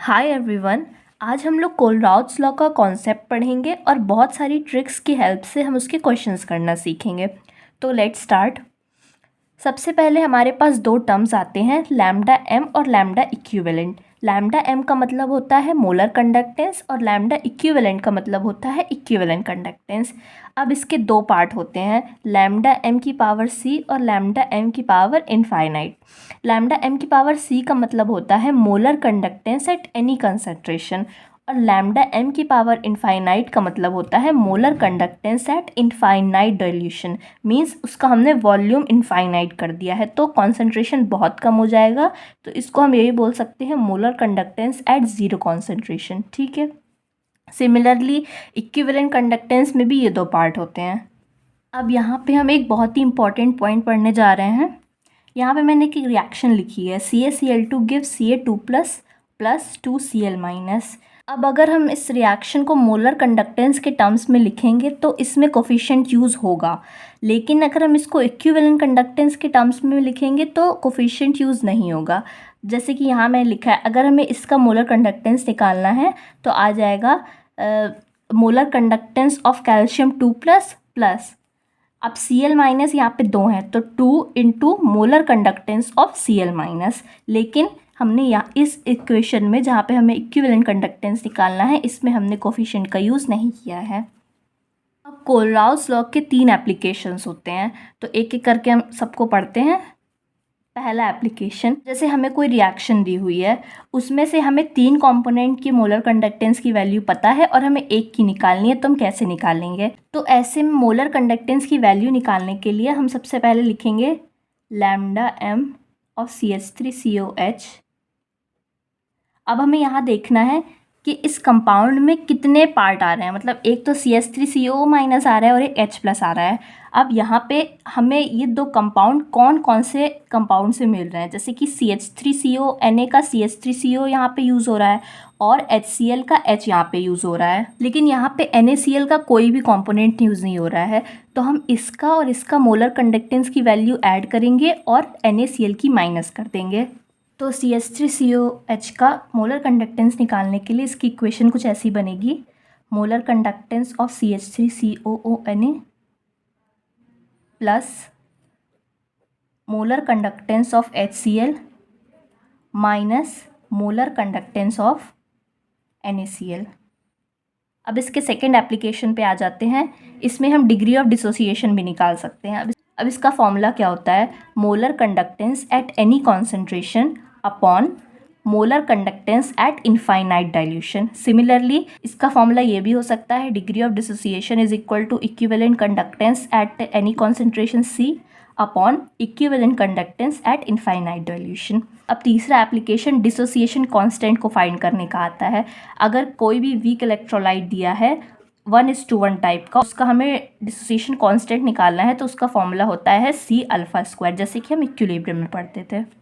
Hi everyone. आज हम लोग कोलराउट्स लॉ का कॉन्सेप्ट पढ़ेंगे और बहुत सारी ट्रिक्स की हेल्प से हम उसके क्वेश्चंस करना सीखेंगे। तो लेट्स स्टार्ट। सबसे पहले हमारे पास दो टर्म्स आते हैं, लैम्डा एम और लैम्डा इक्विवेलेंट। लैम्डा एम का मतलब होता है मोलर कंडक्टेंस और लैम्डा इक्विवेलेंट का मतलब होता है इक्विवेलेंट कंडक्टेंस। अब इसके दो पार्ट होते हैं, लैम्डा एम की पावर सी और लैम्डा एम की पावर इनफाइनाइट। लैम्डा एम की पावर सी का मतलब होता है molar conductance at any concentration और लैम्डा एम की पावर इनफाइनाइट का मतलब होता है molar conductance at infinite dilution. Means उसका हमने वॉल्यूम इनफाइनाइट कर दिया है तो कॉन्सेंट्रेशन बहुत कम हो जाएगा, तो इसको हम यही बोल सकते हैं molar conductance at zero concentration. ठीक है। सिमिलरली इक्विवेलेंट कंडक्टेंस में भी ये दो पार्ट होते हैं। अब यहाँ पे हम एक बहुत ही इंपॉर्टेंट पॉइंट पढ़ने जा रहे हैं। यहाँ पे मैंने एक रिएक्शन लिखी है, CaCl2 give Ca2 plus plus 2Cl minus. अब अगर हम इस रिएक्शन को मोलर कंडक्टेंस के टर्म्स में लिखेंगे तो इसमें कोफिशिएंट यूज़ होगा, लेकिन अगर हम इसको इक्विवेलेंट कंडक्टेंस के टर्म्स में लिखेंगे तो कोफिशिएंट यूज़ नहीं होगा। जैसे कि यहाँ मैं लिखा है, अगर हमें इसका मोलर कंडक्टेंस निकालना है तो आ जाएगा molar conductance of calcium 2 plus plus, अब Cl माइनस यहाँ पे दो हैं तो 2 into molar conductance of Cl minus. लेकिन हमने यहाँ इस इक्वेशन में जहाँ पे हमें इक्विवेलेंट कंडक्टेंस निकालना है इसमें हमने कोफिशिएंट का यूज़ नहीं किया है। अब कोलराउट्स लॉ के 3 एप्लीकेशंस होते हैं, तो एक एक करके हम सबको पढ़ते हैं। पहला एप्लीकेशन, जैसे हमें कोई रिएक्शन दी हुई है, उसमें से हमें 3 कंपोनेंट की मोलर कंडक्टेंस की वैल्यू पता है और हमें एक की निकालनी है, तो हम कैसे निकालेंगे? तो ऐसे में मोलर कंडक्टेंस की वैल्यू निकालने के लिए हम सबसे पहले लिखेंगे लैम्डा एम ऑफ CH3COH। अब हमें यहाँ देखना है कि इस कंपाउंड में कितने पार्ट आ रहे हैं, मतलब एक तो CH3CO माइनस आ रहा है और एक H प्लस आ रहा है। अब यहाँ पे हमें ये दो कंपाउंड कौन कौन से कंपाउंड से मिल रहे हैं, जैसे कि CH3CO Na का CH3CO यहाँ पे यूज़ हो रहा है और HCl का H यहाँ पे यूज़ हो रहा है, लेकिन यहाँ पे NaCl का कोई भी कॉम्पोनेंट यूज़ नहीं हो रहा है। तो हम इसका और इसका मोलर कंडक्टेंस की वैल्यू ऐड करेंगे और NaCl की माइनस कर देंगे। तो CH3COH का मोलर कंडक्टेंस निकालने के लिए इसकी इक्वेशन कुछ ऐसी बनेगी, molar conductance of CH3COONa plus molar conductance of HCl minus molar conductance of NaCl। अब इसके सेकेंड एप्लीकेशन पे आ जाते हैं, इसमें हम डिग्री ऑफ डिसोसिएशन भी निकाल सकते हैं। अब इसका फॉर्मूला क्या होता है, molar conductance at any concentration upon molar conductance at infinite dilution. Similarly इसका फॉर्मूला ये भी हो सकता है, degree of dissociation is equal to equivalent conductance at any concentration C upon equivalent conductance at infinite dilution. अब तीसरा application dissociation constant को find करने का आता है। अगर कोई भी वीक इलेक्ट्रोलाइट दिया है 1:1 टाइप का, उसका हमें डिसोसिएशन कांस्टेंट निकालना है, तो उसका फॉर्मूला होता है C अल्फा स्क्वायर, जैसे कि हम इक्विलिब्रियम में पढ़ते थे।